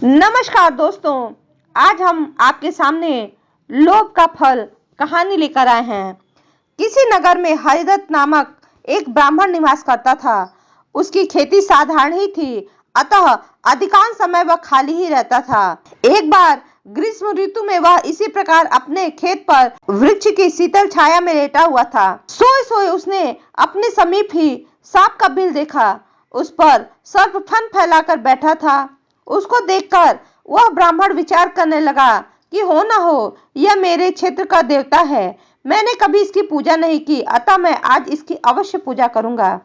नमस्कार दोस्तों, आज हम आपके सामने लोभ का फल कहानी लेकर आए हैं। किसी नगर में हरिदत्त नामक एक ब्राह्मण निवास करता था। उसकी खेती साधारण ही थी, अतः अधिकांश समय वह खाली ही रहता था। एक बार ग्रीष्म ऋतु में वह इसी प्रकार अपने खेत पर वृक्ष की शीतल छाया में लेटा हुआ था। सोए सोए उसने अपने समीप ही सांप का बिल देखा। उस पर सर्प फन फैलाकर बैठा था। उसको देखकर वह ब्राह्मण विचार करने लगा कि हो न हो यह मेरे क्षेत्र का देवता है। मैंने कभी इसकी पूजा नहीं की, अतः मैं आज इसकी अवश्य पूजा करूंगा।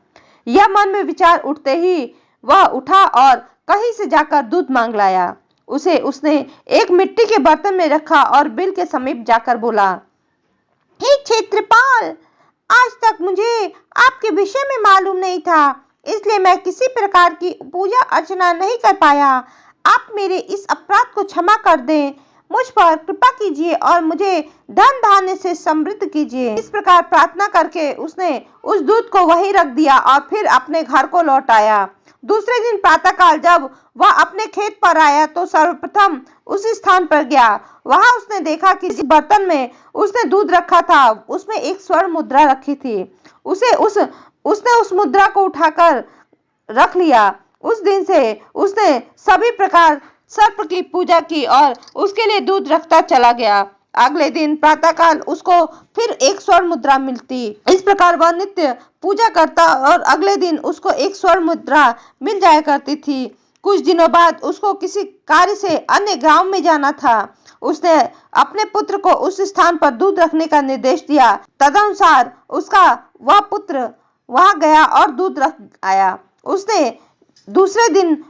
यह मन में विचार उठते ही वह उठा और कहीं से जाकर दूध मांग लाया। उसे उसने एक मिट्टी के बर्तन में रखा और बिल के समीप जाकर बोला, हे क्षेत्रपाल, आज तक मुझे आपके विषय में मालूम नहीं था, इसलिए मैं किसी प्रकार की पूजा अर्चना नहीं कर पाया। आप मेरे इस अपराध को क्षमा कर दें, मुझ पर कृपा कीजिए और मुझे धन धान्य से समृद्ध कीजिए। इस प्रकार प्रार्थना करके उसने उस दूध को वहीं रख दिया और फिर अपने घर को लौट आया। दूसरे दिन प्रातःकाल जब वह अपने खेत पर आया तो सर्वप्रथम उसी स्थान पर गया। वहां उसने देखा कि जिस बर्तन में उसने दूध रखा था उसमें एक स्वर्ण मुद्रा रखी थी। उसने उस मुद्रा को उठाकर रख लिया। उस दिन से उसने सभी प्रकार सर्प की पूजा की और उसके लिए दूध रखता चला गया। अगले दिन प्रातःकाल उसको फिर एक स्वर्ण मुद्रा मिलती। इस प्रकार वह नित्य पूजा करता और अगले दिन उसको एक स्वर्ण मुद्रा मिल जाया करती थी। कुछ दिनों बाद उसको किसी कार्य से अन्य गांव में जाना था। उसने अपने पुत्र को उस स्थान पर दूध रखने का निर्देश दिया। तदनुसार उसका वह पुत्र वहां गया और दूध रख आया। उसने दूसरे दिन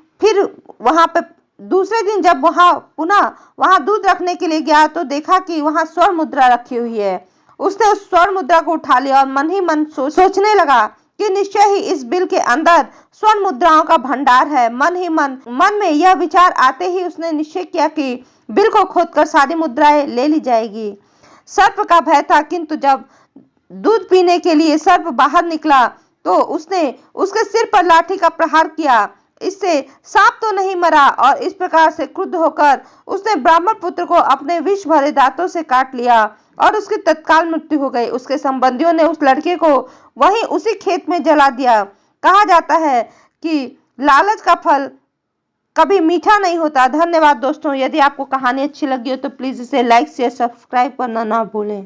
जब वहां दूध रखने के लिए गया तो देखा कि वहां स्वर्ण मुद्रा रखी हुई है। उसने उस स्वर्ण मुद्रा को उठा लिया और मन ही मन सोचने लगा कि निश्चय ही इस बिल के अंदर स्वर्ण मुद्राओं का भंडार है। मन में यह विचार आते ही उसने निश्चय किया कि बिल को खोदकर सारी मुद्राएं ले ली जाएगी। सर्प का भय था, किंतु जब दूध पीने के लिए सर्प बाहर निकला तो उसने उसके सिर पर लाठी का प्रहार किया। इससे सांप तो नहीं मरा और इस प्रकार से क्रुद्ध होकर उसने ब्राह्मण पुत्र को अपने विष भरे दांतों से काट लिया और उसकी तत्काल मृत्यु हो गई। उसके संबंधियों ने उस लड़के को वहीं उसी खेत में जला दिया। कहा जाता है कि लालच का फल कभी मीठा नहीं होता। धन्यवाद दोस्तों। यदि आपको कहानी अच्छी लगी हो तो प्लीज इसे लाइक शेयर सब्सक्राइब करना ना भूलें।